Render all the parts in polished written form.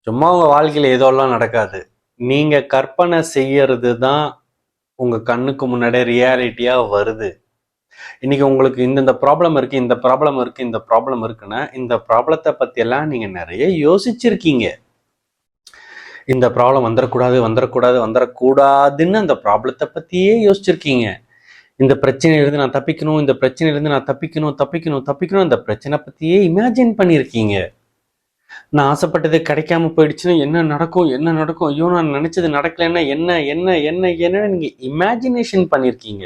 சும்மா உங்க வாழ்க்கையில ஏதோலாம் நடக்காது. நீங்க கற்பனை செய்யறது தான் உங்க கண்ணுக்கு முன்னாடியே ரியாலிட்டியா வருது. இன்னைக்கு உங்களுக்கு இந்தந்த ப்ராப்ளம் இருக்கு, இந்த ப்ராப்ளம் இருக்கு, இந்த ப்ராப்ளம் இருக்குன்னா, இந்த ப்ராப்ளத்த பத்தி எல்லாம் நீங்க நெறைய யோசிச்சிருக்கீங்க. இந்த ப்ராப்ளம் வந்துரக்கூடாது, வந்துரக்கூடாது, வந்துரக்கூடாதுன்னு அந்த ப்ராப்ளத்த பத்தியே யோசிச்சிருக்கீங்க. இந்த பிரச்சனையிலிருந்து நான் தப்பிக்கணும், இந்த பிரச்சனையிலிருந்து நான் தப்பிக்கணும், தப்பிக்கணும், தப்பிக்கணும், இந்த பிரச்சனை பத்தியே இமேஜின் பண்ணியிருக்கீங்க. நான் ஆசைப்பட்டது கிடைக்காம போயிடுச்சுன்னா என்ன நடக்கும், என்ன நடக்கும், ஐயோ நான் நினைச்சது நடக்கலைன்னா என்ன என்ன என்ன என்ன நீங்க இமேஜினேஷன் பண்ணியிருக்கீங்க.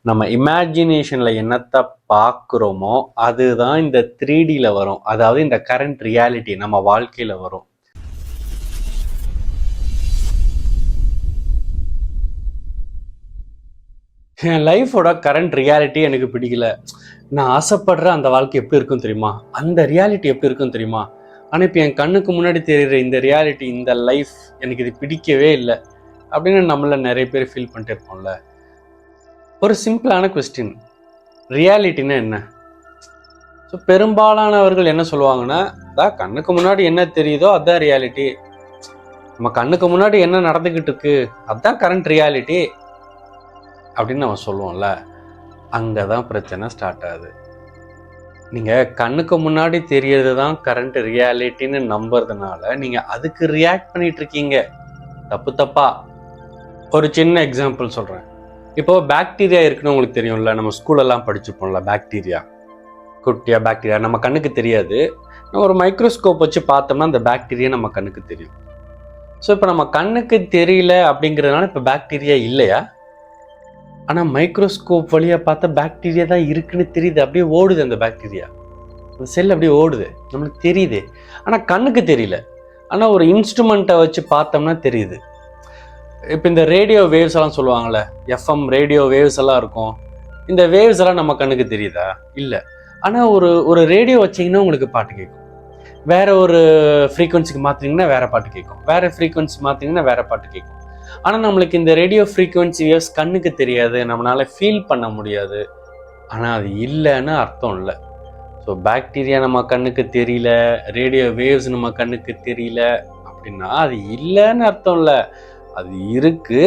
நம்ம இமேஜினேஷன்ல என்னத்தை பார்க்குறோமோ அதுதான் இந்த 3Dல வரும். அதாவது இந்த கரண்ட் ரியாலிட்டி நம்ம வாழ்க்கையில வரும். என் லைஃபோட கரண்ட் ரியாலிட்டி எனக்கு பிடிக்கல. நான் ஆசைப்படுற அந்த வாழ்க்கை எப்படி இருக்கும் தெரியுமா, அந்த ரியாலிட்டி எப்படி இருக்கும் தெரியுமா, ஆனால் இப்போ என் கண்ணுக்கு முன்னாடி தெரியுற இந்த ரியாலிட்டி, இந்த லைஃப் எனக்கு இது பிடிக்கவே இல்லை அப்படின்னு நம்மள நிறைய பேர் ஃபீல் பண்ணிட்டு இருப்போம்ல. ஒரு சிம்பிளான கொஸ்டின், ரியாலிட்டினா என்ன? ஸோ பெரும்பாலானவர்கள் என்ன சொல்லுவாங்கன்னா, அதான் கண்ணுக்கு முன்னாடி என்ன தெரியுதோ அதுதான் ரியாலிட்டி, நம்ம கண்ணுக்கு முன்னாடி என்ன நடந்துக்கிட்டு இருக்கு அதுதான் கரண்ட் ரியாலிட்டி அப்படின்னு நம்ம சொல்லுவோம்ல. அங்கே தான் பிரச்சனை ஸ்டார்ட் ஆகுது. நீங்கள் கண்ணுக்கு முன்னாடி தெரியறது தான் கரண்ட் ரியாலிட்டின்னு நம்புறதுனால நீங்கள் அதுக்கு ரியாக்ட் பண்ணிட்டு இருக்கீங்க தப்பு தப்பா. ஒரு சின்ன எக்ஸாம்பிள் சொல்கிறேன். இப்போ பாக்டீரியா இருக்குன்னு உங்களுக்கு தெரியும்ல, நம்ம ஸ்கூலெல்லாம் படிச்சுப்போம்ல. பாக்டீரியா, குட்டியா பாக்டீரியா நம்ம கண்ணுக்கு தெரியாது. நம்ம ஒரு மைக்ரோஸ்கோப் வச்சு பார்த்தோம்னா அந்த பாக்டீரியா நம்ம கண்ணுக்கு தெரியும். ஸோ இப்போ நம்ம கண்ணுக்கு தெரியல அப்படிங்கிறதுனால இப்போ பாக்டீரியா இல்லையா? ஆனால் மைக்ரோஸ்கோப் வழியாக பார்த்தா பாக்டீரியா தான் இருக்குன்னு தெரியுது. அப்படியே ஓடுது அந்த பாக்டீரியா, அந்த செல் அப்படியே ஓடுது, நம்மளுக்கு தெரியுது. ஆனால் கண்ணுக்கு தெரியல. ஆனால் ஒரு இன்ஸ்ட்ருமெண்ட்டை வச்சு பார்த்தோம்னா தெரியுது. இப்போ இந்த ரேடியோ வேவ்ஸ் எல்லாம் சொல்லுவாங்கள்ல, எஃப்எம் ரேடியோ வேவ்ஸ் எல்லாம் இருக்கும். இந்த வேவ்ஸ் எல்லாம் நம்ம கண்ணுக்கு தெரியுதா? இல்லை. ஆனால் ஒரு ஒரு ரேடியோ வச்சிங்கன்னா உங்களுக்கு பாட்டு கேட்கும். வேற ஒரு ஃப்ரீக்வன்சிக்கு மாற்றிங்கன்னா வேற பாட்டு கேட்கும், வேற ஃப்ரீக்வன்சி மாற்றிங்கன்னா வேற பாட்டு கேட்கும். ஆனால் நம்மளுக்கு இந்த ரேடியோ ஃப்ரீக்வன்சி வேவ்ஸ் கண்ணுக்கு தெரியாது, நம்மளால ஃபீல் பண்ண முடியாது. ஆனால் அது இல்லைன்னு அர்த்தம் இல்லை. ஸோ பாக்டீரியா நம்ம கண்ணுக்கு தெரியல, ரேடியோ வேவ்ஸ் நம்ம கண்ணுக்கு தெரியல அப்படின்னா அது இல்லைன்னு அர்த்தம் இல்லை, அது இருக்கு.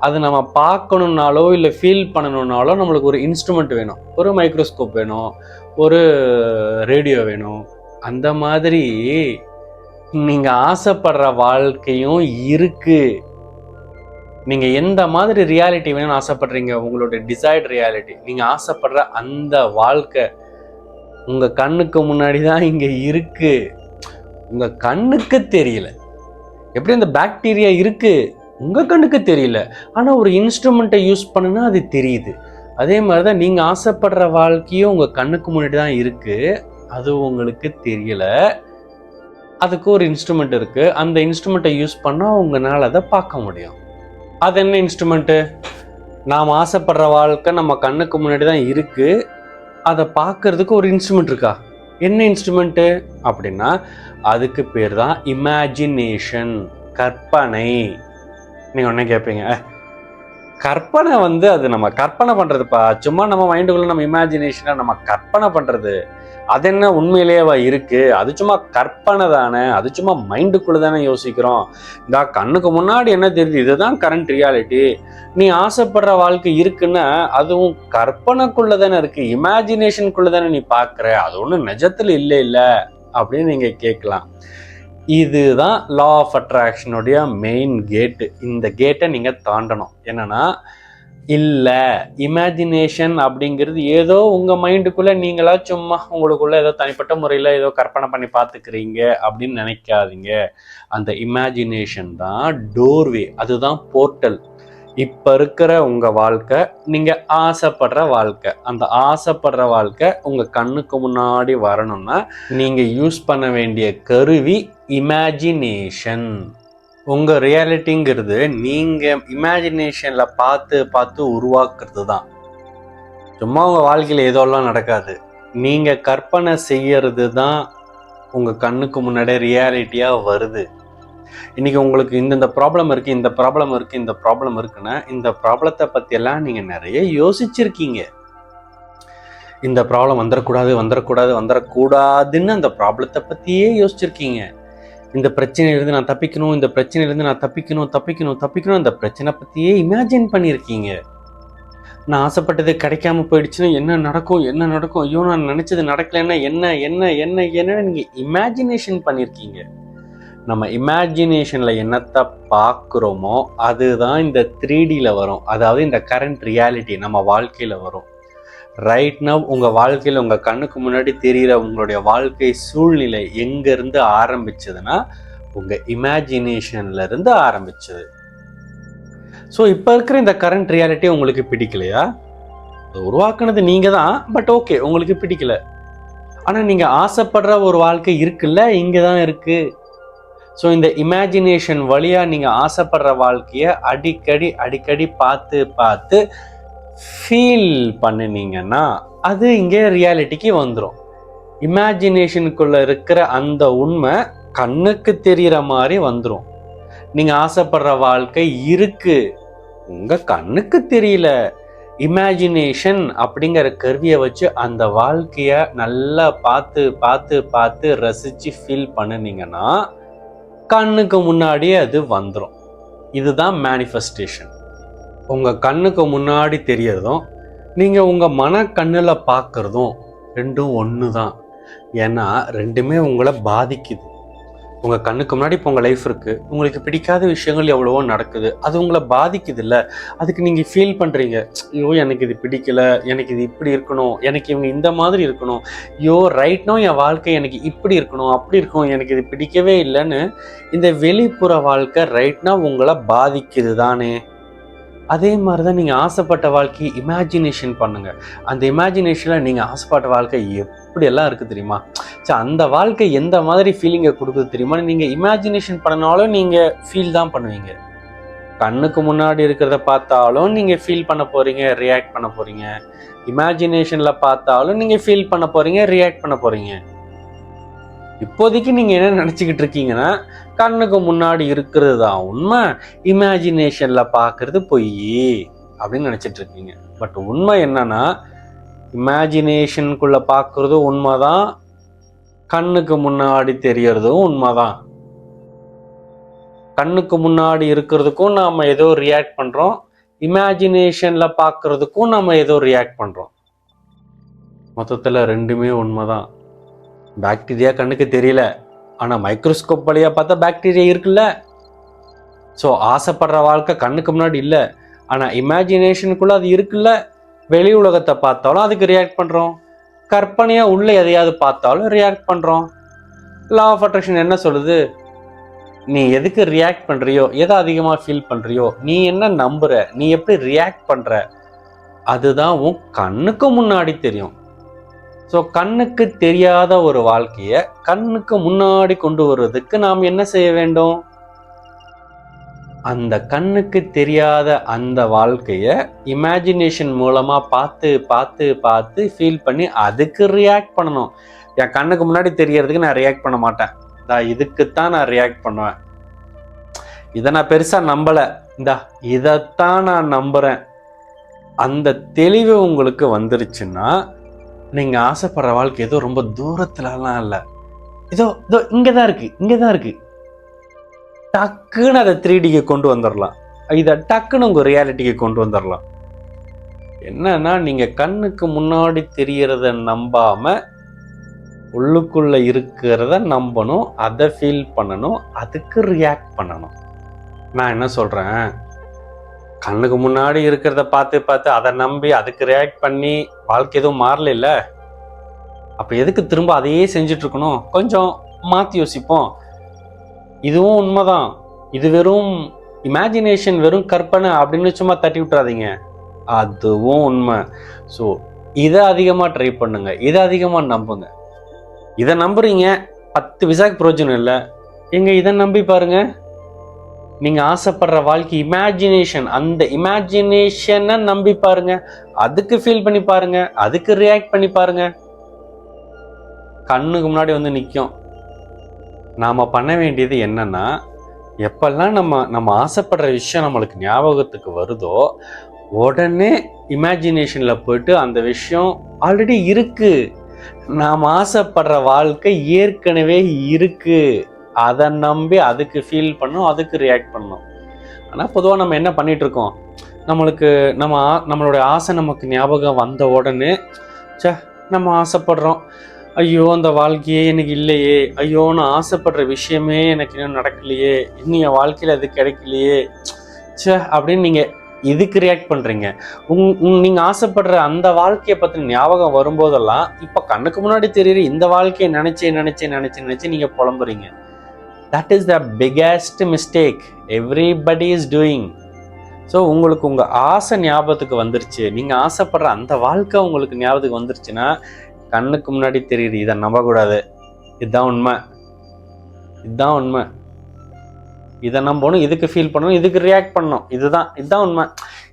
அது நம்ம பார்க்கணுன்னாலோ இல்லை ஃபீல் பண்ணணுன்னாலோ நம்மளுக்கு ஒரு இன்ஸ்ட்ருமெண்ட் வேணும், ஒரு மைக்ரோஸ்கோப் வேணும், ஒரு ரேடியோ வேணும். அந்த மாதிரி நீங்கள் ஆசைப்படுற வாழ்க்கையும் இருக்கு. நீங்கள் எந்த மாதிரி ரியாலிட்டி வேணும்னு ஆசைப்படுறீங்க, உங்களோட டிசைர்ட் ரியாலிட்டி, நீங்கள் ஆசைப்படுற அந்த வாழ்க்கை உங்கள் கண்ணுக்கு முன்னாடி தான் இங்கே இருக்கு. உங்கள் கண்ணுக்கு தெரியல. எப்படி அந்த பாக்டீரியா இருக்கு, உங்கள் கண்ணுக்கு தெரியல, ஆனால் ஒரு இன்ஸ்ட்ருமெண்ட்டை யூஸ் பண்ணுனா அது தெரியுது. அதே மாதிரி தான் நீங்கள் ஆசைப்படுற வாழ்க்கையும் உங்கள் கண்ணுக்கு முன்னாடி தான் இருக்கு, அது உங்களுக்கு தெரியல. அதுக்கு ஒரு இன்ஸ்ட்ருமெண்ட் இருக்குது, அந்த இன்ஸ்ட்ருமெண்ட்டை யூஸ் பண்ணால் உங்களால் அதை பார்க்க முடியும். அது என்ன இன்ஸ்ட்ருமெண்ட்டு? நாம் ஆசைப்படுற வாழ்க்கை நம்ம கண்ணுக்கு முன்னாடி தான் இருக்குது, அதை பார்க்கறதுக்கு ஒரு இன்ஸ்ட்ருமெண்ட் இருக்கா? என்ன இன்ஸ்ட்ருமெண்ட்டு அப்படின்னா அதுக்கு பேர் தான் இமேஜினேஷன், கற்பனை. நீங்கள் ஒன்றே கேட்பீங்க, கற்பனை அது நம்ம கற்பனை பண்ணுறதுப்பா, சும்மா நம்ம மைண்டுக்குள்ளே நம்ம இமேஜினேஷனை நம்ம கற்பனை பண்ணுறது, அது என்ன உண்மையிலேவா இருக்கு? அது சும்மா கற்பனை தானே, அது சும்மா மைண்டுக்குள்ளே தானே யோசிக்கிறோம். இந்த கண்ணுக்கு முன்னாடி என்ன தெரியுது, இதுதான் கரண்ட் ரியாலிட்டி. நீ ஆசைப்படுற வாழ்க்கை இருக்குன்னா அதுவும் கற்பனைக்குள்ளே தானே இருக்கு, இமேஜினேஷனுக்குள்ளே தானே நீ பார்க்குற, அது ஒன்றும் நிஜத்தில் இல்லை அப்படின்னு நீங்கள் கேட்கலாம். இதுதான் லா ஆஃப் அட்ராக்ஷனுடைய மெயின் கேட்டு. இந்த கேட்டை நீங்கள் தாண்டணும். என்னன்னா, இல்லை இமேஜினேஷன் அப்படிங்கிறது ஏதோ உங்கள் மைண்டுக்குள்ளே நீங்களா சும்மா உங்களுக்குள்ள ஏதோ தனிப்பட்ட முறையில் ஏதோ கற்பனை பண்ணி பார்த்துக்கிறீங்க அப்படின்னு நினைக்காதீங்க. அந்த இமேஜினேஷன் தான் டோர்வே, அதுதான் போர்ட்டல். இப்போ இருக்கிற உங்கள் வாழ்க்கை, நீங்கள் ஆசைப்படுற வாழ்க்கை, அந்த ஆசைப்படுற வாழ்க்கை உங்கள் கண்ணுக்கு முன்னாடி வரணும்னா நீங்கள் யூஸ் பண்ண வேண்டிய கருவி இமேஜினேஷன். உங்கள் ரியாலிட்டிங்கிறது நீங்கள் இமேஜினேஷனில் பார்த்து பார்த்து உருவாக்குறது தான். சும்மா உங்கள் வாழ்க்கையில் ஏதோலாம் நடக்காது. நீங்கள் கற்பனை செய்யறது தான் உங்கள் கண்ணுக்கு முன்னாடியே ரியாலிட்டியாக வருது. இன்றைக்கி உங்களுக்கு இந்த ப்ராப்ளம் இருக்குது, இந்த ப்ராப்ளம் இருக்குது, இந்த ப்ராப்ளம் இருக்குன்னா இந்த ப்ராப்ளத்தை பற்றியெல்லாம் நீங்கள் நிறைய யோசிச்சிருக்கீங்க. இந்த ப்ராப்ளம் வந்துடக்கூடாது, வந்துடக்கூடாது, வந்துடக்கூடாதுன்னு அந்த ப்ராப்ளத்தை பற்றியே யோசிச்சிருக்கீங்க. இந்த பிரச்சனையிலிருந்து நான் தப்பிக்கணும், இந்த பிரச்சனையிலிருந்து நான் தப்பிக்கணும், அந்த பிரச்சனை பற்றியே இமேஜின் பண்ணியிருக்கீங்க. நான் ஆசைப்பட்டது கிடைக்காம போயிடுச்சுன்னா என்ன நடக்கும், ஐயோ நான் நினச்சது நடக்கலைன்னா என்ன நீங்கள் இமேஜினேஷன் பண்ணியிருக்கீங்க. நம்ம இமேஜினேஷனில் என்னத்தை பார்க்குறோமோ அதுதான் இந்த 3Dயில் வரும். அதாவது இந்த கரண்ட் ரியாலிட்டி நம்ம வாழ்க்கையில் வரும். ரைட் நவ் உங்கள் வாழ்க்கையில் உங்கள் கண்ணுக்கு முன்னாடி தெரிகிற உங்களுடைய வாழ்க்கை சூழ்நிலை எங்கேருந்து ஆரம்பிச்சதுன்னா உங்கள் இமேஜினேஷன்லேருந்து ஆரம்பிச்சது. ஸோ இப்போ இருக்கிற இந்த கரண்ட் ரியாலிட்டி உங்களுக்கு பிடிக்கலையா? அது உருவாக்குனது நீங்கள் தான், பட் ஓகே உங்களுக்கு பிடிக்கல. ஆனால் நீங்கள் ஆசைப்படுற ஒரு வாழ்க்கை இருக்குல்ல, இங்கே தான் இருக்குது. ஸோ இந்த இமேஜினேஷன் வழியாக நீங்கள் ஆசைப்படுற வாழ்க்கையை அடிக்கடி பார்த்து ஃபீல் பண்ணினீங்கன்னா அது இங்கே ரியாலிட்டிக்கு வந்துடும். இமேஜினேஷனுக்குள்ளே இருக்கிற அந்த உண்மை கண்ணுக்கு தெரிகிற மாதிரி வந்துடும். நீங்கள் ஆசைப்படுற வாழ்க்கை இருக்கு, உங்கள் கண்ணுக்கு தெரியல. இமேஜினேஷன் அப்படிங்கிற கருவியை வச்சு அந்த வாழ்க்கையை நல்லா பார்த்து ரசித்து ஃபீல் பண்ணினீங்கன்னா கண்ணுக்கு முன்னாடியே அது வந்துடும். இதுதான் மேனிஃபெஸ்டேஷன். உங்கள் கண்ணுக்கு முன்னாடி தெரியறதும் நீங்கள் உங்கள் மன கண்ணில் பார்க்குறதும் ரெண்டும் ஒன்று தான். ஏன்னா ரெண்டுமே உங்களை பாதிக்குது. உங்கள் கண்ணுக்கு முன்னாடி இப்போ உங்கள் லைஃப் இருக்குது, உங்களுக்கு பிடிக்காத விஷயங்கள் எவ்வளவோ நடக்குது, அது உங்களை பாதிக்குது இல்லை. அதுக்கு நீங்கள் ஃபீல் பண்ணுறீங்க, ஐயோ எனக்கு இது பிடிக்கலை, எனக்கு இது இப்படி இருக்கணும், எனக்கு இவங்க இந்த மாதிரி இருக்கணும், ஐயோ ரைட்னோ என் வாழ்க்கை எனக்கு இப்படி இருக்கணும் அப்படி இருக்கணும், எனக்கு இது பிடிக்கவே இல்லைன்னு இந்த வெளிப்புற வாழ்க்கை ரைட்னா உங்களை பாதிக்குது தானே. அதே மாதிரி தான் நீங்கள் ஆசைப்பட்ட வாழ்க்கையை இமேஜினேஷன் பண்ணுங்கள். அந்த இமேஜினேஷனில் நீங்கள் ஆசைப்பட்ட வாழ்க்கை எப்படியெல்லாம் இருக்குது தெரியுமா? சரி, அந்த வாழ்க்கை எந்த மாதிரி ஃபீலிங்கை கொடுக்குது தெரியுமா? நீங்கள் இமேஜினேஷன் பண்ணனாலும் நீங்கள் ஃபீல் தான் பண்ணுவீங்க. கண்ணுக்கு முன்னாடி இருக்கிறத பார்த்தாலும் நீங்கள் ஃபீல் பண்ண போகிறீங்க, ரியாக்ட் பண்ண போகிறீங்க. இமேஜினேஷனில் பார்த்தாலும் நீங்கள் ஃபீல் பண்ண போகிறீங்க, ரியாக்ட் பண்ண போகிறீங்க. இப்போதைக்கு நீங்கள் என்ன நினச்சிக்கிட்டு இருக்கீங்கன்னா கண்ணுக்கு முன்னாடி இருக்கிறது தான் உண்மை, இமேஜினேஷனில் பார்க்குறது பொய் அப்படின்னு நினச்சிட்டு இருக்கீங்க. பட் உண்மை என்னன்னா இமேஜினேஷனுக்குள்ளே பார்க்குறதும் உண்மை தான், கண்ணுக்கு முன்னாடி தெரியறதும் உண்மைதான். கண்ணுக்கு முன்னாடி இருக்கிறதுக்கும் நாம் ஏதோ ரியாக்ட் பண்ணுறோம், இமேஜினேஷனில் பார்க்குறதுக்கும் நம்ம ஏதோ ரியாக்ட் பண்ணுறோம். மொத்தத்தில் ரெண்டுமே உண்மைதான். பாக்டீரியா கண்ணுக்கு தெரியல, ஆனால் மைக்ரோஸ்கோப் வழியாக பார்த்தா பாக்டீரியா இருக்குல்ல. ஸோ ஆசைப்படுற வாழ்க்கை கண்ணுக்கு முன்னாடி இல்லை, ஆனால் இமேஜினேஷனுக்குள்ளே அது இருக்குல்ல. வெளி உலகத்தை பார்த்தாலும் அதுக்கு ரியாக்ட் பண்ணுறோம், கற்பனையாக உள்ள எதையாவது பார்த்தாலும் ரியாக்ட் பண்ணுறோம். லா ஆஃப் அட்ராக்ஷன் என்ன சொல்லுது? நீ எதுக்கு ரியாக்ட் பண்ணுறியோ, எதை அதிகமாக ஃபீல் பண்ணுறியோ, நீ என்ன நம்புற, நீ எப்படி ரியாக்ட் பண்ணுற, அதுதான் உன் கண்ணுக்கு முன்னாடி தெரியும். ஸோ கண்ணுக்கு தெரியாத ஒரு வாழ்க்கையை கண்ணுக்கு முன்னாடி கொண்டு வருவதற்கு நாம் என்ன செய்ய வேண்டும்? அந்த கண்ணுக்கு தெரியாத அந்த வாழ்க்கையை இமேஜினேஷன் மூலமாக பார்த்து ஃபீல் பண்ணி அதுக்கு ரியாக்ட் பண்ணணும். என் கண்ணுக்கு முன்னாடி தெரியறதுக்கு நான் ரியாக்ட் பண்ண மாட்டேன், இதுக்குத்தான் நான் ரியாக்ட் பண்ணுவேன். இதை நான் பெருசாக நம்பலை, இதைத்தான் நான் நம்புகிறேன். அந்த தெளிவு உங்களுக்கு வந்துருச்சுன்னா நீங்கள் ஆசைப்படுற வாழ்க்கை ஏதோ ரொம்ப தூரத்துலலாம் இல்லை, ஏதோ இங்கே தான் இருக்குது. டக்குன்னு அதை 3Dக்கு கொண்டு வந்துடலாம், இதை டக்குன்னு உங்கள் ரியாலிட்டிக்கு கொண்டு வந்துடலாம். என்னன்னா நீங்கள் கண்ணுக்கு முன்னாடி தெரியறத நம்பாமல் உள்ளுக்குள்ளே இருக்கிறத நம்பணும், அதை ஃபீல் பண்ணணும், அதுக்கு ரியாக்ட் பண்ணணும். நான் என்ன சொல்கிறேன், கண்ணுக்கு முன்னாடி இருக்கிறத பார்த்து அதை நம்பி அதுக்கு ரியாக்ட் பண்ணி வாழ்க்கை எதுவும் மாறல இல்லை, அப்போ எதுக்கு திரும்ப அதையே செஞ்சுட்டு இருக்கணும்? கொஞ்சம் மாற்றி யோசிப்போம். இதுவும் உண்மைதான், இது வெறும் இமேஜினேஷன், வெறும் கற்பனை அப்படின்னு சும்மா தட்டி விட்டுறாதீங்க, அதுவும் உண்மை. ஸோ இதை அதிகமாக ட்ரை பண்ணுங்க, இதை அதிகமாக நம்புங்க. இதை நம்புறீங்க, 10 விசாக்கு பிரயோஜனம் இல்லை. இதை நம்பி பாருங்க, நீங்க ஆசைப்படுற வாழ்க்கை இமேஜினேஷன், அந்த இமேஜினேஷனை நம்பி பாருங்க, அதுக்கு ஃபீல் பண்ணி பாருங்க, அதுக்கு ரியாக்ட் பண்ணி பாருங்க, கண்ணுக்கு முன்னாடி வந்து நிற்கும். நாம பண்ண வேண்டியது என்னன்னா, எப்பெல்லாம் நம்ம ஆசைப்படுற விஷயம் நம்மளுக்கு ஞாபகத்துக்கு வருதோ உடனே இமேஜினேஷன்ல போயிட்டு அந்த விஷயம் ஆல்ரெடி இருக்கு, நாம் ஆசைப்படுற வாழ்க்கை ஏற்கனவே இருக்கு, அதை நம்பி அதுக்கு ஃபீல் பண்ணணும், அதுக்கு ரியாக்ட் பண்ணணும். ஆனால் பொதுவாக நம்ம என்ன பண்ணிட்டு இருக்கோம், நம்மளுடைய ஆசை நமக்கு ஞாபகம் வந்த உடனே நம்ம ஆசைப்படுறோம், ஐயோ அந்த வாழ்க்கையே எனக்கு இல்லையே, ஐயோ நான் ஆசைப்படுற விஷயமே எனக்கு இன்னும் நடக்கலையே, இன்னும் என் வாழ்க்கையில் அது கிடைக்கலையே அப்படின்னு நீங்கள் இதுக்கு ரியாக்ட் பண்ணுறீங்க. நீங்கள் ஆசைப்படுற அந்த வாழ்க்கையை பற்றின ஞாபகம் வரும்போதெல்லாம் இப்போ கண்ணுக்கு முன்னாடி தெரியுற இந்த வாழ்க்கையை நினச்சி நீங்கள் புலம்புறீங்க. That is the biggest mistake everybody is doing. So உங்களுக்கு உங்கள் ஆசை ஞாபகத்துக்கு வந்துருச்சு, நீங்கள் ஆசைப்படுற அந்த வாழ்க்கை உங்களுக்கு ஞாபகத்துக்கு வந்துருச்சுன்னா கண்ணுக்கு முன்னாடி தெரியுது, இதை நம்பக்கூடாது, இதுதான் உண்மை, இதை நம்பணும், இதுக்கு ஃபீல் பண்ணணும், இதுக்கு ரியாக்ட் பண்ணணும், இதுதான் உண்மை.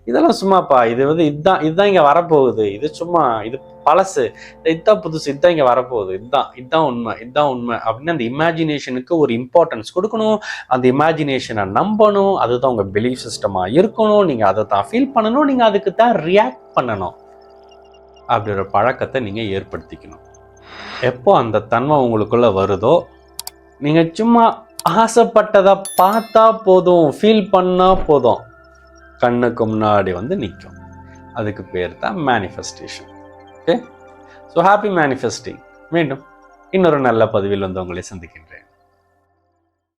இதெல்லாம் சும்மாப்பா, இதுதான் இங்கே வரப்போகுது, இது சும்மா, இது பழசு, இதுதான் புதுசு, இதுதான் இங்கே வரப்போகுது, இதுதான் உண்மை அப்படின்னு அந்த இமேஜினேஷனுக்கு ஒரு இம்பார்ட்டன்ஸ் கொடுக்கணும். அந்த இமேஜினேஷனை நம்பணும், அதுதான் உங்கள் பிலீஃப் சிஸ்டமாக இருக்கணும். நீங்கள் அதை தான் ஃபீல் பண்ணணும், நீங்கள் அதுக்கு தான் ரியாக்ட் பண்ணணும். அப்படி ஒரு பழக்கத்தை நீங்கள் ஏற்படுத்திக்கணும். எப்போ அந்த தன்மை உங்களுக்குள்ளே வருதோ, நீங்கள் சும்மா ஆசைப்பட்டதை பார்த்தா போதும், ஃபீல் பண்ணால் போதும், கண்ணுக்கு முன்னாடி வந்து நிற்கும். அதுக்கு பேர் தான் manifestation. Okay, so happy manifesting. மீண்டும் இன்னொரு நல்ல பதிவில் வந்து உங்களை சந்திக்கின்றேன்.